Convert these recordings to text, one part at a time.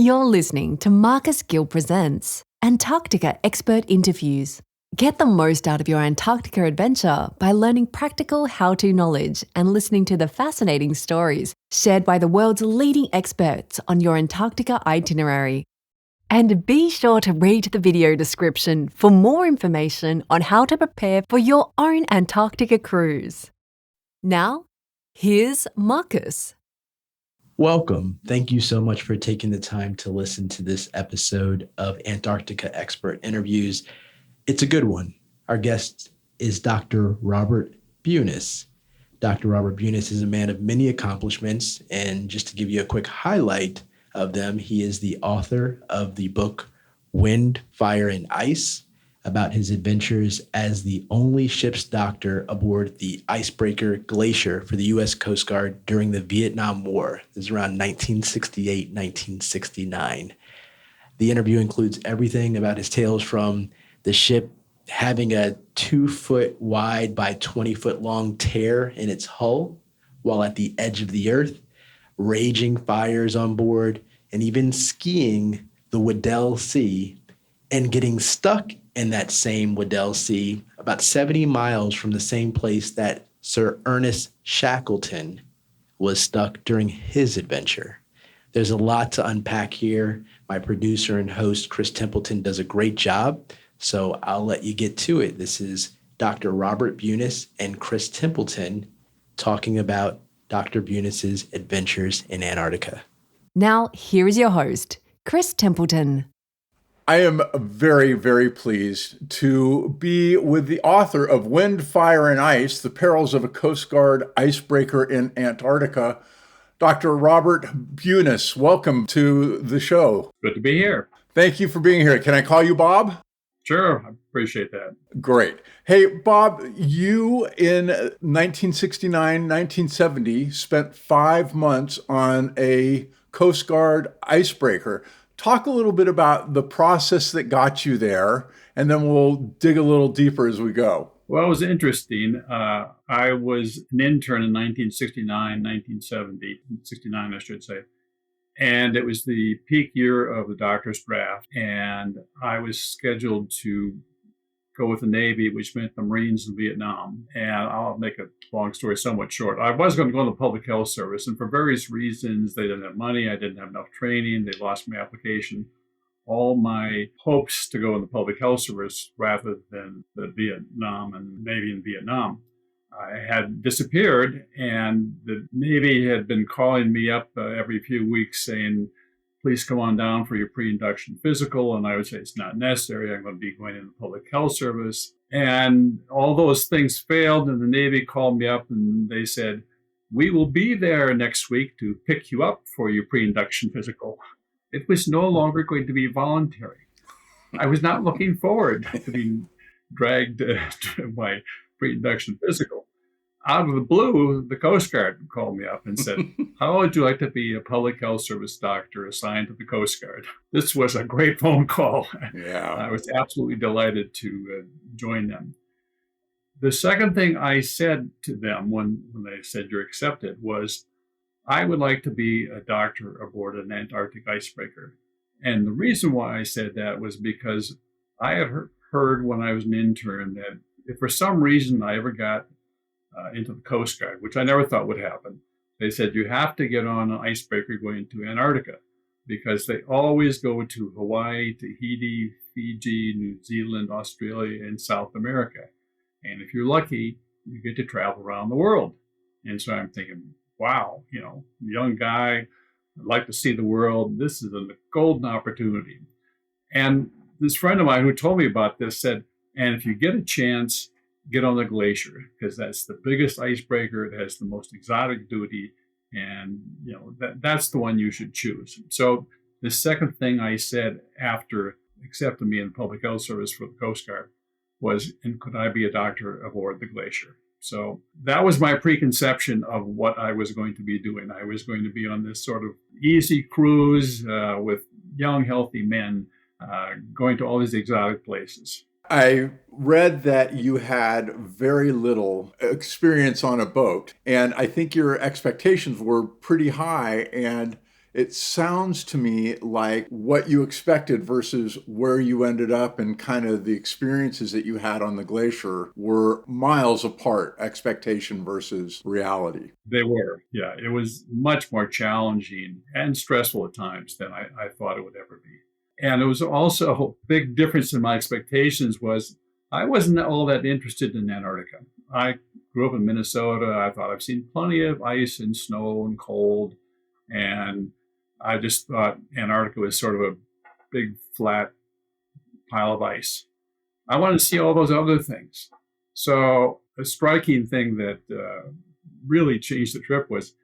You're listening to Marcus Gill Presents Antarctica Expert Interviews. Get the most out of your Antarctica adventure by learning practical how-to knowledge and listening to the fascinating stories shared by the world's leading experts on your Antarctica itinerary. And be sure to read the video description for more information on how to prepare for your own Antarctica cruise. Now, here's Marcus. Welcome. Thank you so much for taking the time to listen to this episode of Antarctica Expert Interviews. It's a good one. Our guest is Dr. Robert Bunes. Dr. Robert Bunes is a man of many accomplishments, and just to give you a quick highlight of them, he is the author of the book Wind, Fire, and Ice, about his adventures as the only ship's doctor aboard the icebreaker Glacier for the U.S. Coast Guard during the Vietnam War. This is around 1968, 1969. The interview includes everything about his tales from the ship having a 2-foot wide by 20-foot long tear in its hull while at the edge of the earth, raging fires on board, and even skiing the Weddell Sea and getting stuck in that same Weddell Sea about 70 miles from the same place that Sir Ernest Shackleton was stuck during his adventure. There's a lot to unpack here. My producer and host, Chris Templeton, does a great job, so I'll let you get to it. This is Dr. Robert Bunes and Chris Templeton talking about Dr. Bunes's adventures in Antarctica. Now, here is your host, Chris Templeton. I am very, very pleased to be with the author of Wind, Fire, and Ice, The Perils of a Coast Guard Icebreaker in Antarctica, Dr. Robert Bunes. Welcome to the show. Good to be here. Thank you for being here. Can I call you Bob? Sure, I appreciate that. Great. Hey, Bob, you in 1969, 1970 spent 5 months on a Coast Guard icebreaker. Talk a little bit about the process that got you there, and then we'll dig a little deeper as we go. Well, it was interesting. I was an intern in 1969, 1970, 69, I should say. And it was the peak year of the doctor's draft. And I was scheduled to go with the Navy, which meant the Marines in Vietnam. And I'll make a long story somewhat short. I was going to go to the public health service, and for various reasons, they didn't have money. I didn't have enough training. They lost my application. All my hopes to go in the public health service rather than the Vietnam and Navy in Vietnam had disappeared. And the Navy had been calling me up every few weeks saying, please come on down for your pre-induction physical. And I would say, it's not necessary. I'm going to be going in the public health service. And all those things failed. And the Navy called me up and they said, we will be there next week to pick you up for your pre-induction physical. It was no longer going to be voluntary. I was not looking forward to being dragged to my pre-induction physical. Out of the blue, the Coast Guard called me up and said, how would you like to be a public health service doctor assigned to the Coast Guard? This was a great phone call. Yeah. I was absolutely delighted to join them. The second thing I said to them when they said you're accepted was, I would like to be a doctor aboard an Antarctic icebreaker. And the reason why I said that was because I had heard when I was an intern that if for some reason I ever got into the Coast Guard, which I never thought would happen, they said you have to get on an icebreaker going to Antarctica because they always go to Hawaii, Tahiti, Fiji, New Zealand, Australia, and South America. And if you're lucky, you get to travel around the world. And so I'm thinking, wow, young guy, I'd like to see the world. This is a golden opportunity. And this friend of mine who told me about this said, and if you get a chance, get on the Glacier, because that's the biggest icebreaker. It has the most exotic duty. And, that's the one you should choose. So the second thing I said after accepting me in the public health service for the Coast Guard was, and could I be a doctor aboard the Glacier? So that was my preconception of what I was going to be doing. I was going to be on this sort of easy cruise with young, healthy men going to all these exotic places. I read that you had very little experience on a boat, and I think your expectations were pretty high, and It sounds to me like what you expected versus where you ended up and kind of the experiences that you had on the glacier were miles apart, expectation versus reality. They were, yeah. It was much more challenging and stressful at times than I thought it would ever be. And it was also a big difference in my expectations was I wasn't all that interested in Antarctica. I grew up in Minnesota. I thought I've seen plenty of ice and snow and cold. And I just thought Antarctica was sort of a big flat pile of ice. I wanted to see all those other things. So a striking thing that really changed the trip was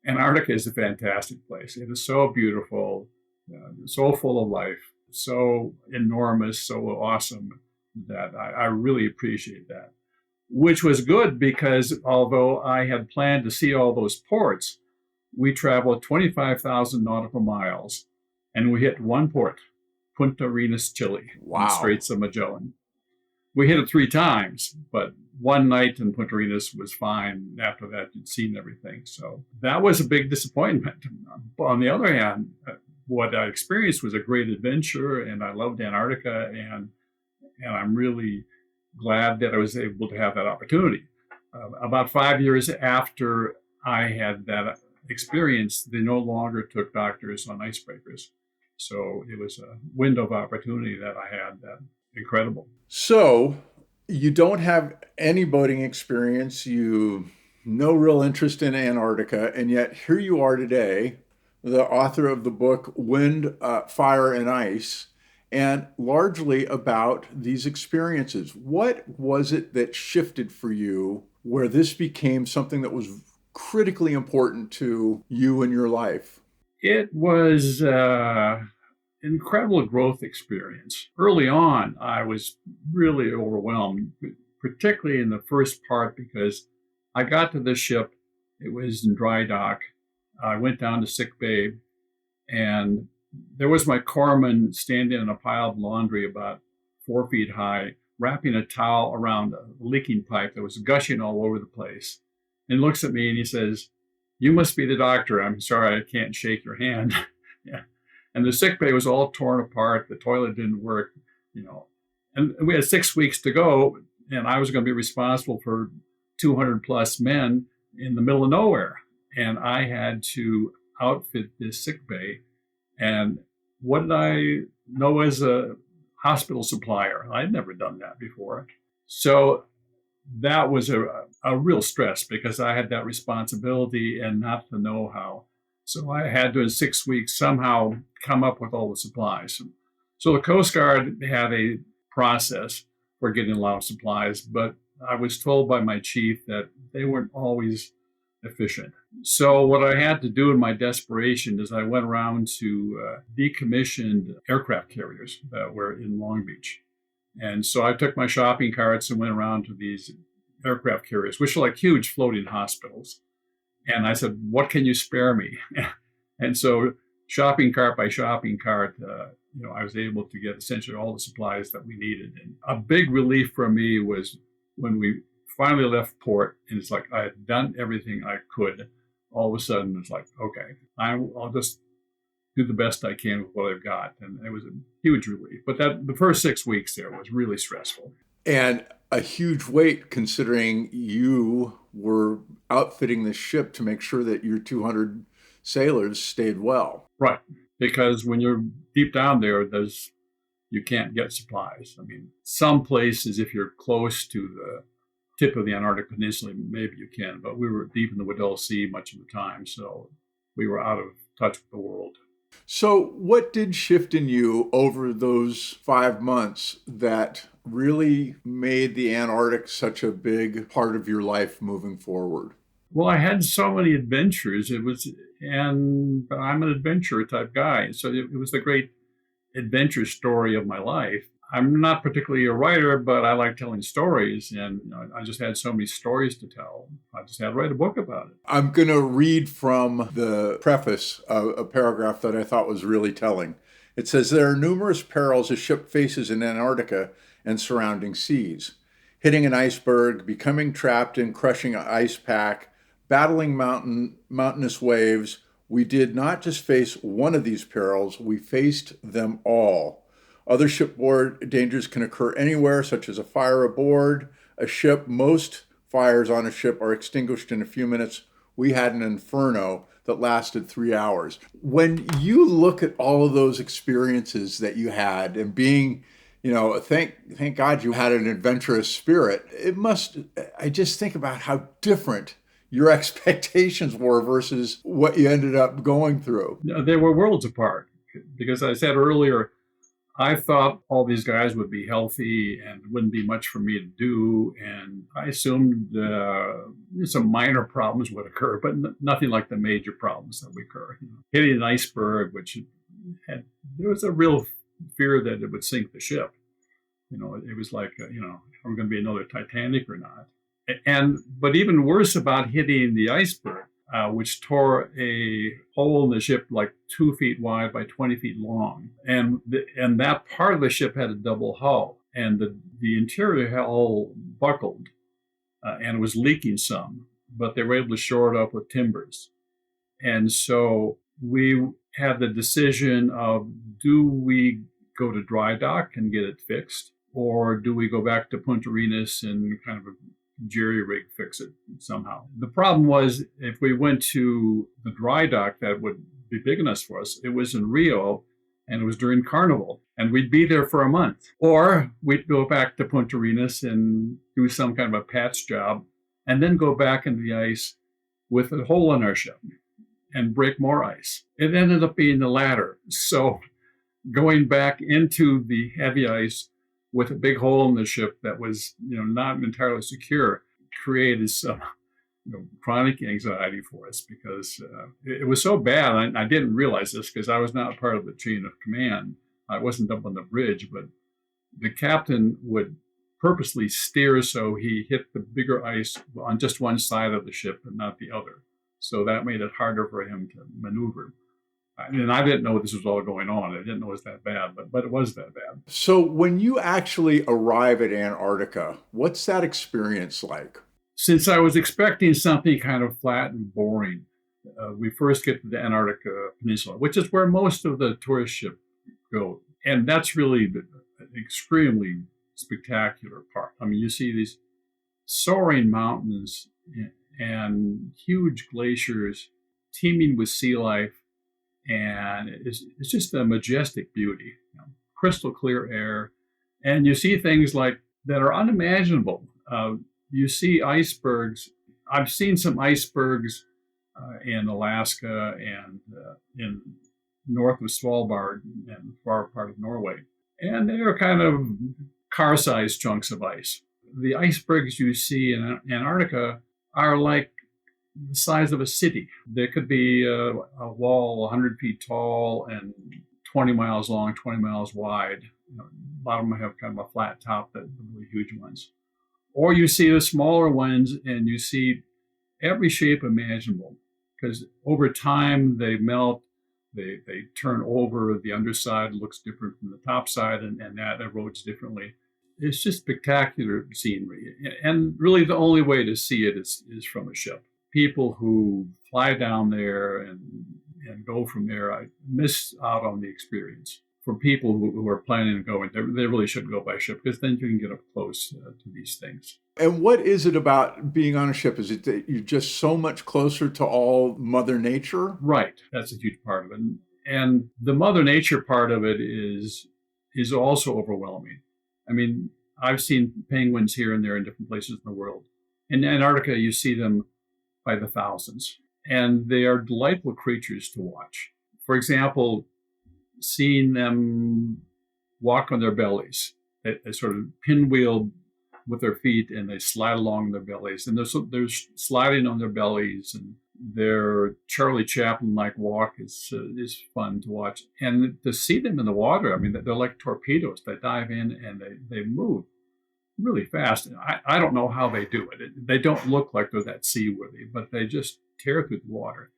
Antarctica is a fantastic place. It is so beautiful, so full of life, so enormous, so awesome that I really appreciate that. Which was good because although I had planned to see all those ports, we traveled 25,000 nautical miles and we hit one port, Punta Arenas, Chile, in the Straits of Magellan. We hit it 3 times, but one night in Punta Arenas was fine. After that, you'd seen everything. So that was a big disappointment. But on the other hand, what I experienced was a great adventure, and I loved Antarctica, and I'm really glad that I was able to have that opportunity. About 5 years after I had that experience, they no longer took doctors on icebreakers. So it was a window of opportunity that I had that incredible. So you don't have any boating experience, you no real interest in Antarctica, and yet here you are today, the author of the book Wind, Fire, and Ice, and largely about these experiences. What was it that shifted for you where this became something that was critically important to you in your life? It was incredible growth experience. Early on, I was really overwhelmed, particularly in the first part because I got to the ship. It was in dry dock. I went down to sick bay, and there was my corpsman standing in a pile of laundry about 4 feet high, wrapping a towel around a leaking pipe that was gushing all over the place. And looks at me and he says, "You must be the doctor. I'm sorry, I can't shake your hand." Yeah. And the sick bay was all torn apart. The toilet didn't work, and we had 6 weeks to go, and I was going to be responsible for 200 plus men in the middle of nowhere. And I had to outfit this sick bay. And what did I know as a hospital supplier? I'd never done that before. So that was a real stress because I had that responsibility and not the know-how. So I had to, in 6 weeks, somehow come up with all the supplies. So the Coast Guard had a process for getting a lot of supplies, but I was told by my chief that they weren't always efficient. So what I had to do in my desperation is I went around to decommissioned aircraft carriers that were in Long Beach. And so I took my shopping carts and went around to these aircraft carriers, which are like huge floating hospitals. And I said, "What can you spare me?" And so shopping cart by shopping cart, I was able to get essentially all the supplies that we needed. And a big relief for me was when we finally left port, and it's like I had done everything I could. All of a sudden, it's like, okay, I'll just do the best I can with what I've got. And it was a huge relief. But the first 6 weeks there was really stressful. And a huge weight considering you were outfitting the ship to make sure that your 200 sailors stayed well. Right. Because when you're deep down there, you can't get supplies. I mean, some places, if you're close to the tip of the Antarctic Peninsula, maybe you can, but we were deep in the Weddell Sea much of the time, so we were out of touch with the world. So what did shift in you over those 5 months that really made the Antarctic such a big part of your life moving forward? Well, I had so many adventures. And I'm an adventurer type guy. So it was the great adventure story of my life. I'm not particularly a writer, but I like telling stories. And I just had so many stories to tell. I just had to write a book about it. I'm going to read from the preface a paragraph that I thought was really telling. It says, "There are numerous perils a ship faces in Antarctica and surrounding seas. Hitting an iceberg, becoming trapped in crushing ice pack, battling mountainous waves, We did not just face one of these perils, we faced them all. Other shipboard dangers can occur anywhere, such as a fire aboard a ship. Most fires on a ship are extinguished in a few minutes. We had an inferno that lasted 3 hours. When you look at all of those experiences that you had and being, thank God you had an adventurous spirit, I just think about how different your expectations were versus what you ended up going through. They were worlds apart because I said earlier, I thought all these guys would be healthy and wouldn't be much for me to do. And I assumed some minor problems would occur, but nothing like the major problems that would occur. Hitting an iceberg, there was a real fear that it would sink the ship. It was like, are we going to be another Titanic or not? But even worse about hitting the iceberg, which tore a hole in the ship like 2 feet wide by 20 feet long. And that part of the ship had a double hull, and the interior hull buckled and was leaking some, but they were able to shore it up with timbers. And so we had the decision of, do we go to dry dock and get it fixed, or do we go back to Punta Arenas and kind of jerry rig fix it somehow? The problem was, if we went to the dry dock that would be big enough for us, it was in Rio and it was during Carnival, and we'd be there for a month. Or we'd go back to Punta Arenas and do some kind of a patch job and then go back into the ice with a hole in our ship and break more ice. It ended up being the latter. So going back into the heavy ice with a big hole in the ship that was, not entirely secure, created some, chronic anxiety for us because it was so bad. I didn't realize this because I was not part of the chain of command. I wasn't up on the bridge, but the captain would purposely steer so he hit the bigger ice on just one side of the ship and not the other. So that made it harder for him to maneuver. And I didn't know this was all going on. I didn't know it was that bad, but it was that bad. So when you actually arrive at Antarctica, what's that experience like? Since I was expecting something kind of flat and boring, we first get to the Antarctica Peninsula, which is where most of the tourist ships go. And that's really the extremely spectacular part. I mean, you see these soaring mountains and huge glaciers teeming with sea life. And it's just a majestic beauty, crystal clear air. And you see things like that are unimaginable. You see icebergs. I've seen some icebergs in Alaska and in north of Svalbard and far part of Norway. And they are kind of car-sized chunks of ice. The icebergs you see in Antarctica are like the size of a city. There could be a wall 100 feet tall and 20 miles long, 20 miles wide. A lot of them have kind of a flat top, the really huge ones. Or you see the smaller ones and you see every shape imaginable, because over time they melt, they turn over, the underside looks different from the top side, and that erodes differently. It's just spectacular scenery. And really the only way to see it is from a ship. People who fly down there and go from there, I miss out on the experience. For people who are planning on going, they really should go by ship, because then you can get up close to these things. And what is it about being on a ship? Is it that you're just so much closer to all Mother Nature? Right. That's a huge part of it. And the Mother Nature part of it is also overwhelming. I mean, I've seen penguins here and there in different places in the world. In Antarctica, you see them by the thousands, and they are delightful creatures to watch. For example, seeing them walk on their bellies. They sort of pinwheel with their feet and they slide along their bellies. And they're sliding on their bellies, and their Charlie Chaplin-like walk is fun to watch. And to see them in the water, I mean, they're like torpedoes. They dive in and they move really fast. I don't know how they do it. They don't look like they're that seaworthy, but they just tear through the water.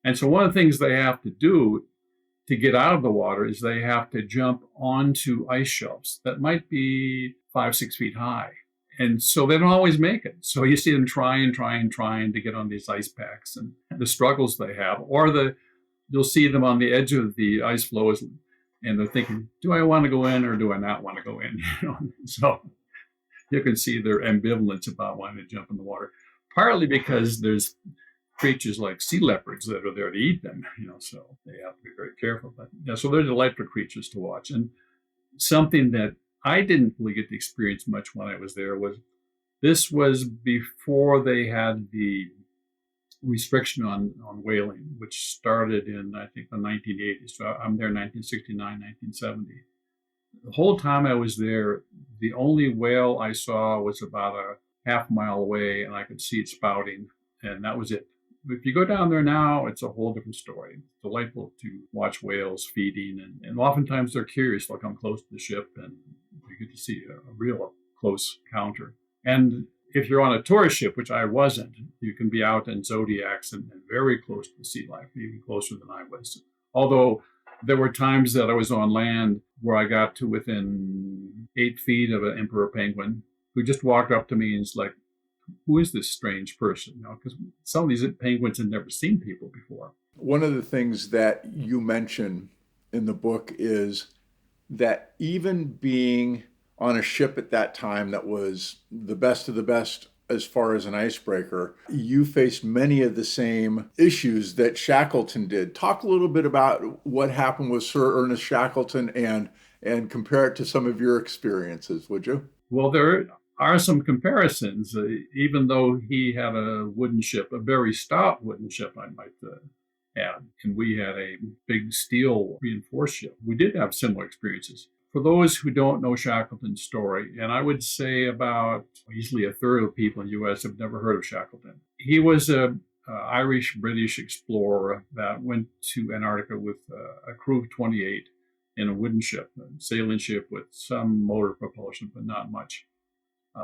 And so one of the things they have to do to get out of the water is they have to jump onto ice shelves that might be 5-6 feet high. And so they don't always make it. So you see them trying to get on these ice packs, and the struggles they have, or the you'll see them on the edge of the ice floes, and they're thinking, do I want to go in or do I not want to go in? So you can see their ambivalence about wanting to jump in the water, partly because there's creatures like sea leopards that are there to eat them, so they have to be very careful. But yeah, so they're delightful creatures to watch. And something that I didn't really get to experience much when I was there was this was before they had the restriction on whaling, which started in, I think, the 1980s. So I'm there 1969, 1970. The whole time I was there, the only whale I saw was about a half mile away, and I could see it spouting, and that was it. If you go down there now, it's a whole different story. It's delightful to watch whales feeding, and oftentimes they're curious. They'll come close to the ship, and you get to see a real close encounter. And if you're on a tourist ship, which I wasn't, you can be out in zodiacs and very close to the sea life, even closer than I was. Although there were times that I was on land where I got to within 8 feet of an emperor penguin who just walked up to me and was like, who is this strange person? Because some of these penguins had never seen people before. One of the things that you mention in the book is that even being on a ship at that time that was the best of the best as far as an icebreaker, you faced many of the same issues that Shackleton did. Talk a little bit about what happened with Sir Ernest Shackleton and compare it to some of your experiences, would you? Well, there are some comparisons. Even though he had a wooden ship, a very stout wooden ship, I might add, and we had a big steel reinforced ship, we did have similar experiences. For those who don't know Shackleton's story, and I would say about easily a third of people in the U.S. have never heard of Shackleton. He was a Irish-British explorer that went to Antarctica with a crew of 28 in a wooden ship, a sailing ship with some motor propulsion, but not much.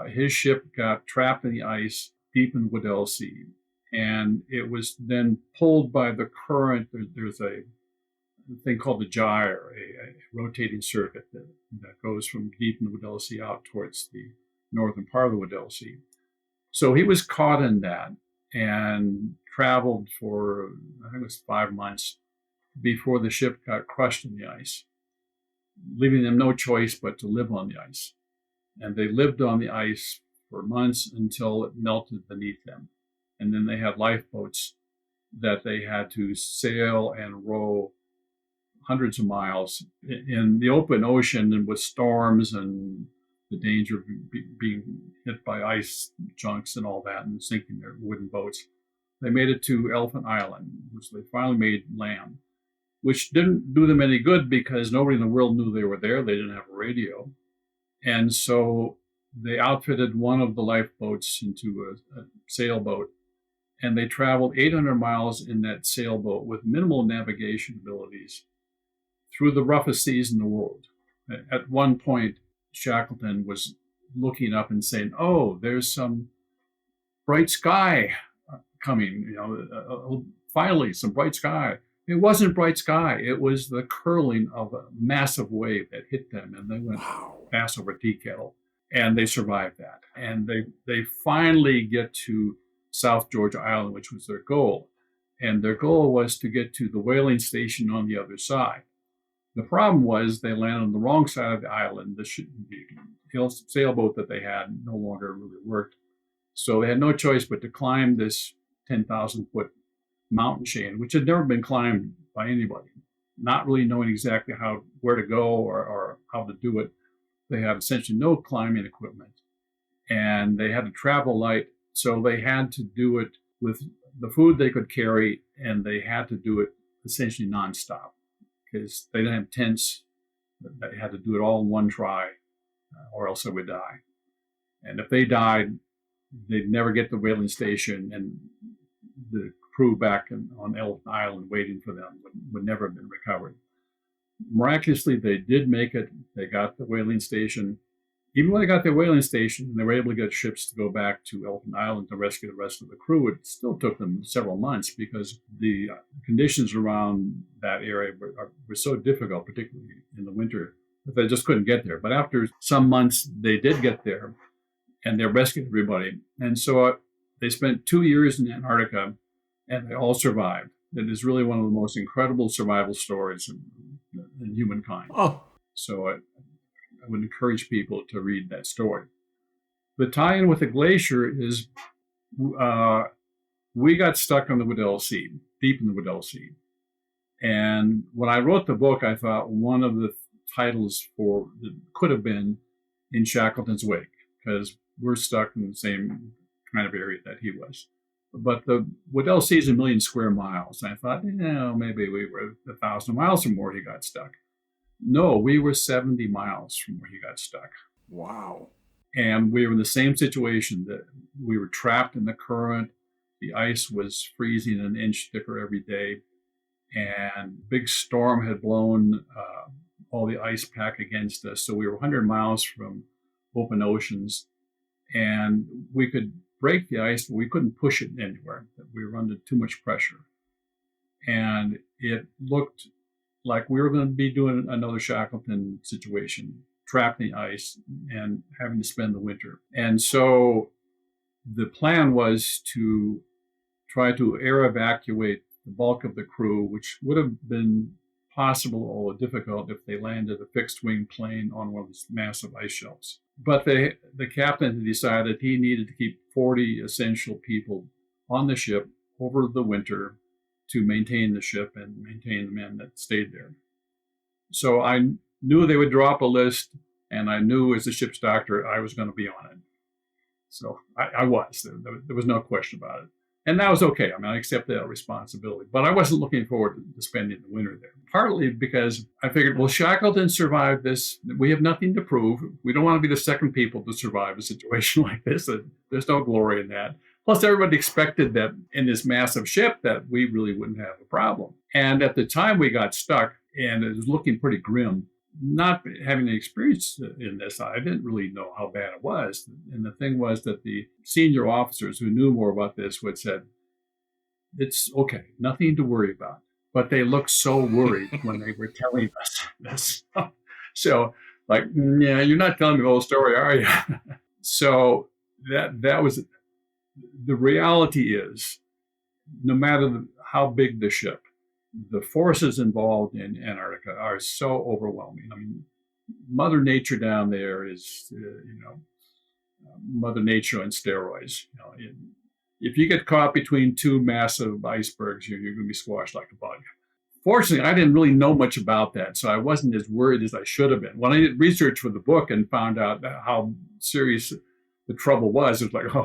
His ship got trapped in the ice deep in the Weddell Sea, and it was then pulled by the current. There's a thing called the gyre, a rotating circuit that goes from deep in the Weddell Sea out towards the northern part of the Weddell Sea. So he was caught in that and traveled for, I think it was 5 months before the ship got crushed in the ice, leaving them no choice but to live on the ice. And they lived on the ice for months until it melted beneath them. And then they had lifeboats that they had to sail and row hundreds of miles in the open ocean, and with storms and the danger of being hit by ice chunks and all that and sinking their wooden boats. They made it to Elephant Island, which they finally made land, which didn't do them any good because nobody in the world knew they were there. They didn't have a radio. And so they outfitted one of the lifeboats into a sailboat, and they traveled 800 miles in that sailboat with minimal navigation abilities through the roughest seas in the world. At one point, Shackleton was looking up and saying, oh, there's some bright sky coming, finally some bright sky. It wasn't bright sky. It was the curling of a massive wave that hit them, and they went fast over a tea kettle, and they survived that. And they finally get to South Georgia Island, which was their goal. And their goal was to get to the whaling station on the other side. The problem was they landed on the wrong side of the island. The sailboat that they had no longer really worked. So they had no choice but to climb this 10,000-foot mountain chain, which had never been climbed by anybody, not really knowing exactly where to go or how to do it. They had essentially no climbing equipment, and they had to travel light. So they had to do it with the food they could carry, and they had to do it essentially nonstop because they didn't have tents. They had to do it all in one try, or else they would die. And if they died, they'd never get to the whaling station, and the crew back on Elephant Island waiting for them would never have been recovered. Miraculously, they did make it. They got the whaling station. Even when they got their whaling station, they were able to get ships to go back to Elephant Island to rescue the rest of the crew. It still took them several months because the conditions around that area were so difficult, particularly in the winter, that they just couldn't get there. But after some months, they did get there, and they rescued everybody. And so they spent 2 years in Antarctica, and they all survived. that is really one of the most incredible survival stories in humankind. Oh, So I would encourage people to read that story. The tie-in with the glacier is we got stuck on the Weddell Sea, deep in the Weddell Sea. And when I wrote the book, I thought one of the titles for it could have been In Shackleton's Wake, because we're stuck in the same kind of area that he was. But the Weddell Sea is 1 million square miles. And I thought, maybe we were 1,000 miles from where he got stuck. No, we were 70 miles from where he got stuck. wow. And we were in the same situation, that we were trapped in the current. The ice was freezing an inch thicker every day. And big storm had blown all the ice pack against us. So we were 100 miles from open oceans. And we could break the ice, but we couldn't push it anywhere. We were under too much pressure. And it looked like we were going to be doing another Shackleton situation, trapped in the ice and having to spend the winter. And so the plan was to try to air evacuate the bulk of the crew, which would have been possible or difficult if they landed a fixed wing plane on one of these massive ice shelves. But the captain decided he needed to keep 40 essential people on the ship over the winter to maintain the ship and maintain the men that stayed there. So I knew they would drop a list, and I knew as the ship's doctor I was going to be on it. So I was. There was no question about it. And that was okay. I mean, I accepted that responsibility. But I wasn't looking forward to spending the winter there. Partly because I figured, well, Shackleton survived this. We have nothing to prove. We don't want to be the second people to survive a situation like this. There's no glory in that. Plus, everybody expected that in this massive ship that we really wouldn't have a problem. And at the time we got stuck, and it was looking pretty grim. Not having any experience in this, I didn't really know how bad it was. And the thing was that the senior officers who knew more about this would said, it's okay, nothing to worry about. But they looked so worried when they were telling us this. So, like, yeah, you're not telling me the whole story, are you? So that was, the reality is, no matter how big the ship, the forces involved in Antarctica are so overwhelming. I mean, Mother Nature down there is, Mother Nature on steroids. If you get caught between two massive icebergs, you're going to be squashed like a bug. Fortunately, I didn't really know much about that, so I wasn't as worried as I should have been. When I did research for the book and found out how serious the trouble was, it was like,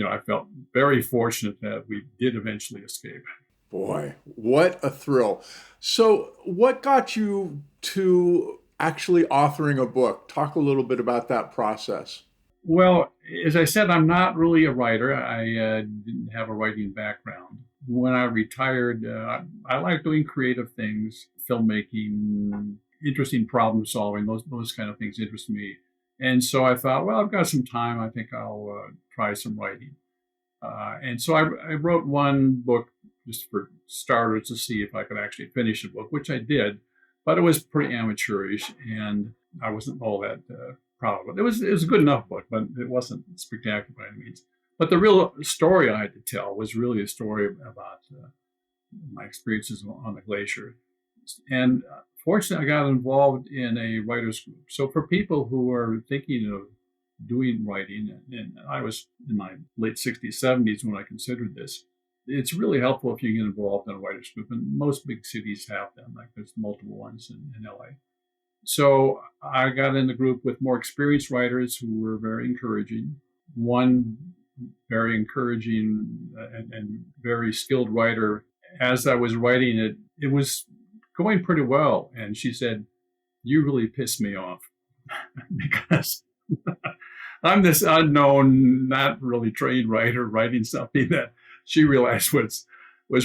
I felt very fortunate that we did eventually escape. Boy, what a thrill. So what got you to actually authoring a book? Talk a little bit about that process. Well, as I said, I'm not really a writer. I didn't have a writing background. When I retired, I like doing creative things, filmmaking, interesting problem solving, those kind of things interest me. And so I thought, well, I've got some time. I think I'll try some writing. And so I wrote one book just for starters to see if I could actually finish a book, which I did, but it was pretty amateurish, and I wasn't all that proud of it. It was a good enough book, but it wasn't spectacular by any means. But the real story I had to tell was really a story about my experiences on the glacier. And fortunately, I got involved in a writers group. So for people who are thinking of doing writing, and I was in my late 60s, 70s when I considered this, it's really helpful if you get involved in a writers group, and most big cities have them. Like there's multiple ones in LA. So I got in the group with more experienced writers who were very encouraging. One very encouraging and very skilled writer. As I was writing it, it was going pretty well. And she said, "You really pissed me off," because I'm this unknown, not really trained writer writing something that she realized was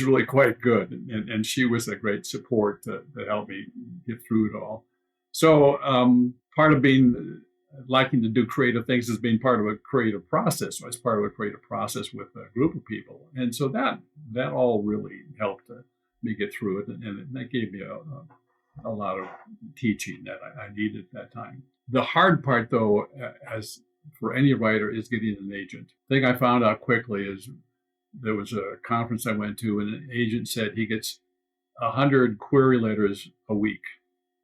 really quite good. And she was a great support to help me get through it all. So part of liking to do creative things is being part of a creative process. So I was part of a creative process with a group of people. And so that all really helped me get through it. And that gave me a lot of teaching that I needed at that time. The hard part, though, as for any writer, is getting an agent. The thing I found out quickly is there was a conference I went to, and an agent said he gets 100 query letters a week,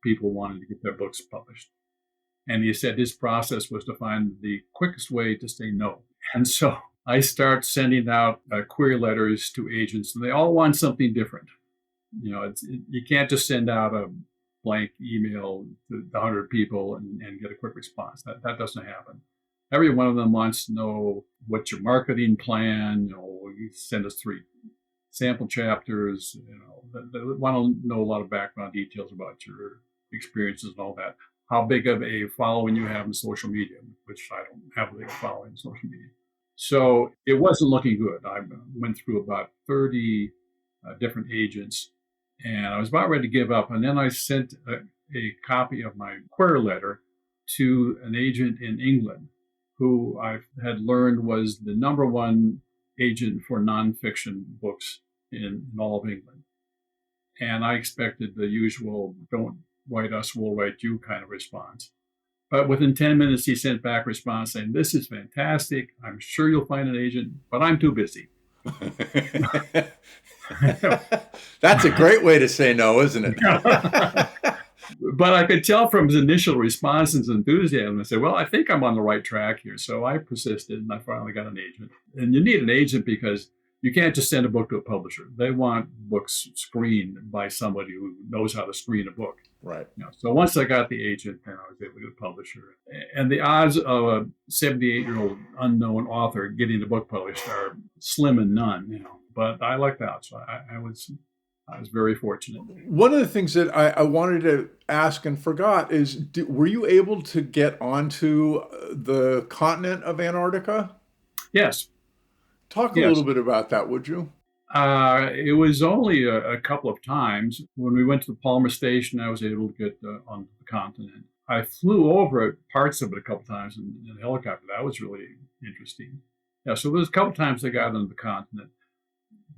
people wanting to get their books published. And he said his process was to find the quickest way to say no. And so I start sending out query letters to agents, and they all want something different. You can't just send out a blank email to 100 people and get a quick response. That doesn't happen. Every one of them wants to know what's your marketing plan. You send us 3 sample chapters. They want to know a lot of background details about your experiences and all that. How big of a following you have in social media, which I don't have a big following in social media. So it wasn't looking good. I went through about 30 different agents, and I was about ready to give up. And then I sent a copy of my query letter to an agent in England who I had learned was the #1 agent for nonfiction books in all of England. And I expected the usual, don't write us, we'll write you kind of response. But within 10 minutes, he sent back a response saying, this is fantastic. I'm sure you'll find an agent, but I'm too busy. That's a great way to say no, isn't it? But I could tell from his initial response and his enthusiasm. I said, well, I think I'm on the right track here. So I persisted, and I finally got an agent. And you need an agent because you can't just send a book to a publisher. They want books screened by somebody who knows how to screen a book. Right. So once I got the agent, then I was able to get a publisher. And the odds of a 78-year-old unknown author getting a book published are slim and none. But I lucked out, so I was very fortunate. One of the things that I wanted to ask and forgot is, were you able to get onto the continent of Antarctica? Yes. Talk a little bit about that, would you? It was only a couple of times. When we went to the Palmer Station, I was able to get onto the continent. I flew over parts of it a couple of times in a helicopter. That was really interesting. Yeah, so there's a couple of times I got onto the continent.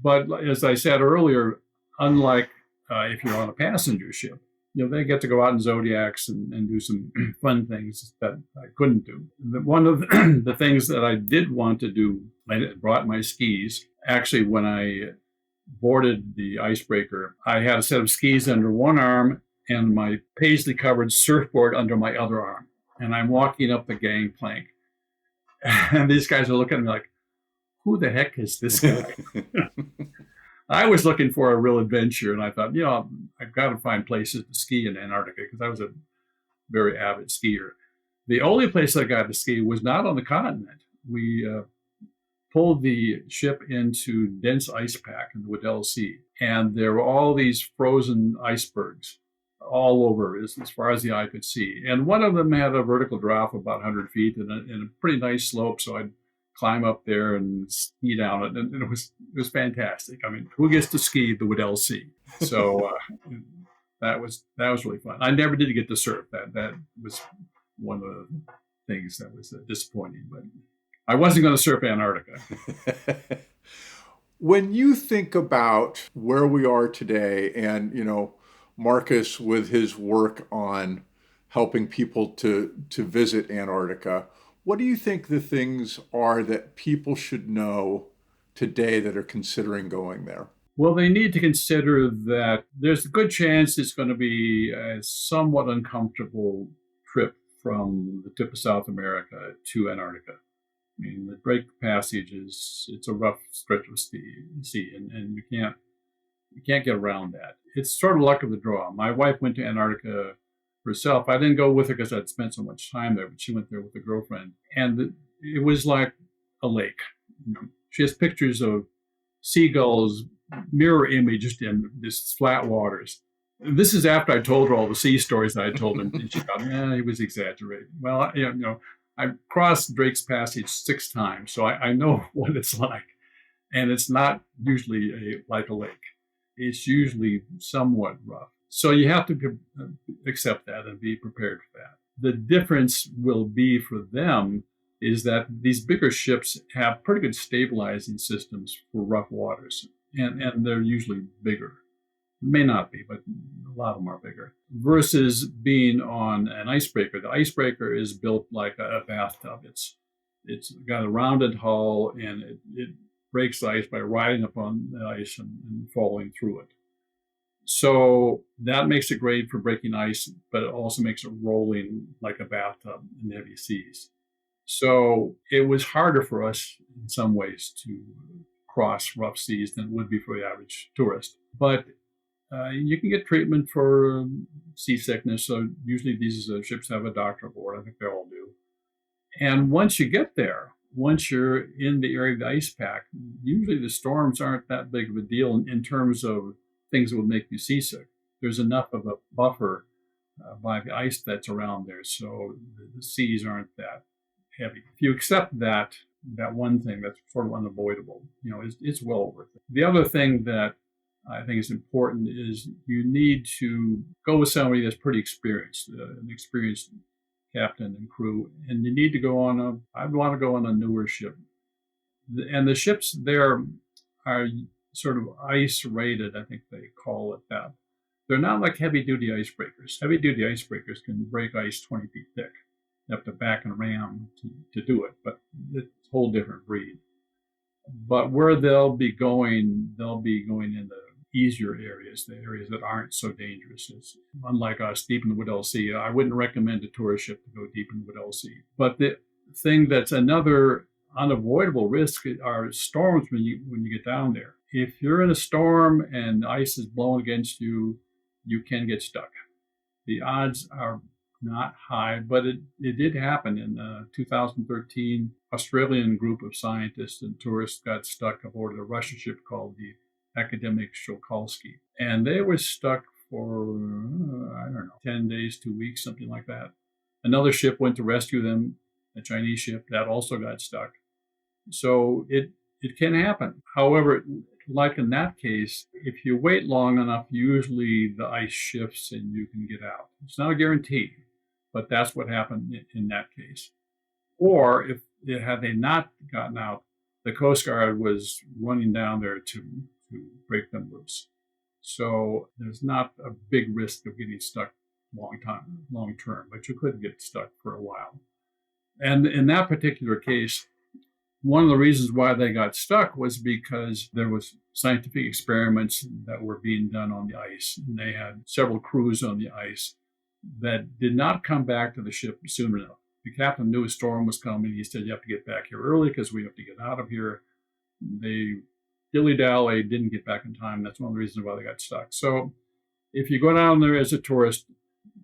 But as I said earlier, unlike if you're on a passenger ship, they get to go out in Zodiacs and do some fun things that I couldn't do. One of the things that I did want to do, I brought my skis. Actually, when I boarded the Icebreaker, I had a set of skis under one arm and my paisley-covered surfboard under my other arm. And I'm walking up the gangplank. And these guys are looking at me like, who the heck is this guy? I was looking for a real adventure, and I thought, I've got to find places to ski in Antarctica because I was a very avid skier. The only place I got to ski was not on the continent. We pulled the ship into dense ice pack in the Weddell Sea, and there were all these frozen icebergs all over as far as the eye could see. And one of them had a vertical drop of about 100 feet and a pretty nice slope, so I'd climb up there and ski down it, and it was fantastic. I mean, who gets to ski the Weddell Sea? So that was really fun. I never did get to surf. That was one of the things that was disappointing. But I wasn't going to surf Antarctica. When you think about where we are today, and Marcus with his work on helping people to visit Antarctica, what do you think the things are that people should know today that are considering going there? Well, they need to consider that there's a good chance it's going to be a somewhat uncomfortable trip from the tip of South America to Antarctica. I mean, the Drake Passage it's a rough stretch of sea, and you can't get around that. It's sort of luck of the draw. My wife went to Antarctica herself. I didn't go with her because I'd spent so much time there, but she went there with a girlfriend. And it was like a lake. She has pictures of seagulls mirror imaged in this flat waters. This is after I told her all the sea stories that I told her, and she thought, he was exaggerating. Well, I crossed Drake's Passage 6 times, so I know what it's like. And it's not usually like a lake. It's usually somewhat rough. So you have to accept that and be prepared for that. The difference will be for them is that these bigger ships have pretty good stabilizing systems for rough waters, and they're usually bigger. May not be, but a lot of them are bigger. Versus being on an icebreaker. The icebreaker is built like a bathtub. It's got a rounded hull, and it breaks the ice by riding up on the ice and falling through it. So that makes it great for breaking ice, but it also makes it rolling like a bathtub in the heavy seas. So it was harder for us in some ways to cross rough seas than it would be for the average tourist. But you can get treatment for seasickness. So usually these ships have a doctor aboard. I think they all do. And once you get there, once you're in the area of the ice pack, usually the storms aren't that big of a deal in terms of things that would make you seasick. There's enough of a buffer by the ice that's around there, so the seas aren't that heavy. If you accept that one thing that's sort of unavoidable, it's well worth it. The other thing that I think is important is you need to go with somebody that's pretty experienced, an experienced captain and crew, and you need to go on I'd want to go on a newer ship. And the ships there are sort of ice rated, I think they call it that. They're not like heavy-duty icebreakers. Heavy-duty icebreakers can break ice 20 feet thick. You have to back and ram to do it, but it's a whole different breed. But where they'll be going in the easier areas, the areas that aren't so dangerous. It's unlike us deep in the Weddell Sea. I wouldn't recommend a tourist ship to go deep in the Weddell Sea. But the thing that's another unavoidable risk are storms when you get down there. If you're in a storm and ice is blowing against you, you can get stuck. The odds are not high, but it did happen in 2013. Australian group of scientists and tourists got stuck aboard a Russian ship called the Academic Shokalsky. And they were stuck for, 10 days, 2 weeks, something like that. Another ship went to rescue them, a Chinese ship, that also got stuck. So it can happen. However, like in that case, if you wait long enough, usually the ice shifts and you can get out. It's not a guarantee, but that's what happened in that case. Or had they not gotten out, the Coast Guard was running down there to break them loose. So there's not a big risk of getting stuck long term, but you could get stuck for a while. And in that particular case, one of the reasons why they got stuck was because there was scientific experiments that were being done on the ice. And they had several crews on the ice that did not come back to the ship soon enough. The captain knew a storm was coming. He said, you have to get back here early because we have to get out of here. They dilly-dally, didn't get back in time. That's one of the reasons why they got stuck. So if you go down there as a tourist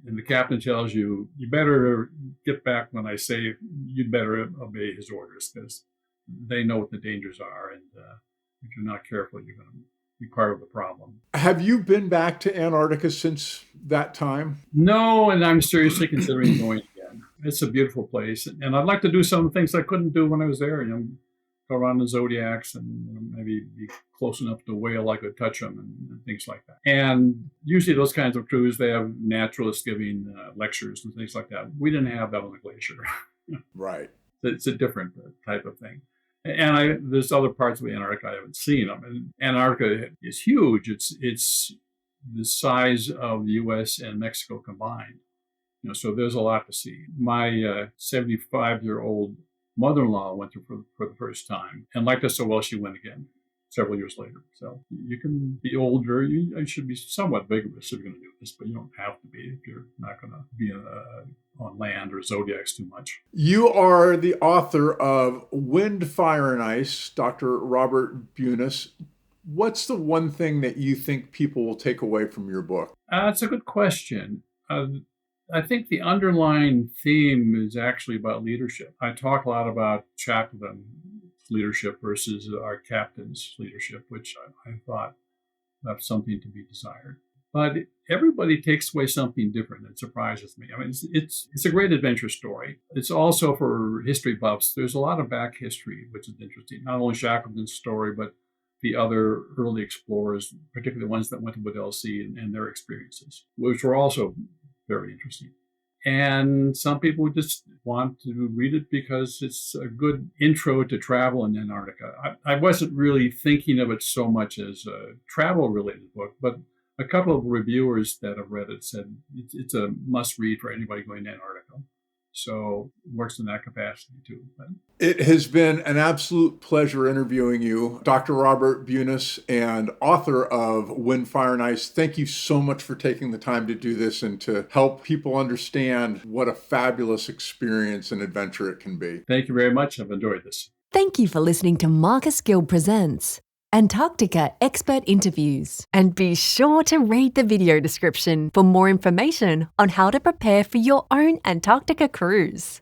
and the captain tells you, you better get back when I say, you'd better obey his orders because they know what the dangers are. And if you're not careful, you're going to be part of the problem. Have you been back to Antarctica since that time? No, and I'm seriously considering going again. It's a beautiful place. And I'd like to do some things I couldn't do when I was there. Go around the zodiacs and maybe be close enough to a whale I could touch them and things like that. And usually those kinds of crews, they have naturalists giving lectures and things like that. We didn't have that on the Glacier. Right. It's a different type of thing. And there's other parts of Antarctica I haven't seen. Antarctica is huge. It's the size of the U.S. and Mexico combined. So there's a lot to see. My 75-year-old mother-in-law went there for the first time and liked it so well she went again several years later. So you can be older. You should be somewhat vigorous if you're going to do this, but you don't have to be if you're not going to be on land or zodiacs too much. You are the author of Wind, Fire, and Ice, Dr. Robert Bunes. What's the one thing that you think people will take away from your book? That's a good question. I think the underlying theme is actually about leadership. I talk a lot about Shackleton's leadership versus our captain's leadership, which I thought left something to be desired. But everybody takes away something different that surprises me. It's a great adventure story. It's also for history buffs. There's a lot of back history, which is interesting. Not only Shackleton's story, but the other early explorers, particularly the ones that went to Weddell Sea and their experiences, which were also very interesting. And some people just want to read it because it's a good intro to travel in Antarctica. I wasn't really thinking of it so much as a travel-related book, but a couple of reviewers that have read it said it's a must-read for anybody going to Antarctica. So works in that capacity too. But it has been an absolute pleasure interviewing you, Dr. Robert Bunes, and author of Wind, Fire, and Ice. Thank you so much for taking the time to do this and to help people understand what a fabulous experience and adventure it can be. Thank you very much. I've enjoyed this. Thank you for listening to Marcus Gill Presents Antarctica Expert Interviews. And be sure to read the video description for more information on how to prepare for your own Antarctica cruise.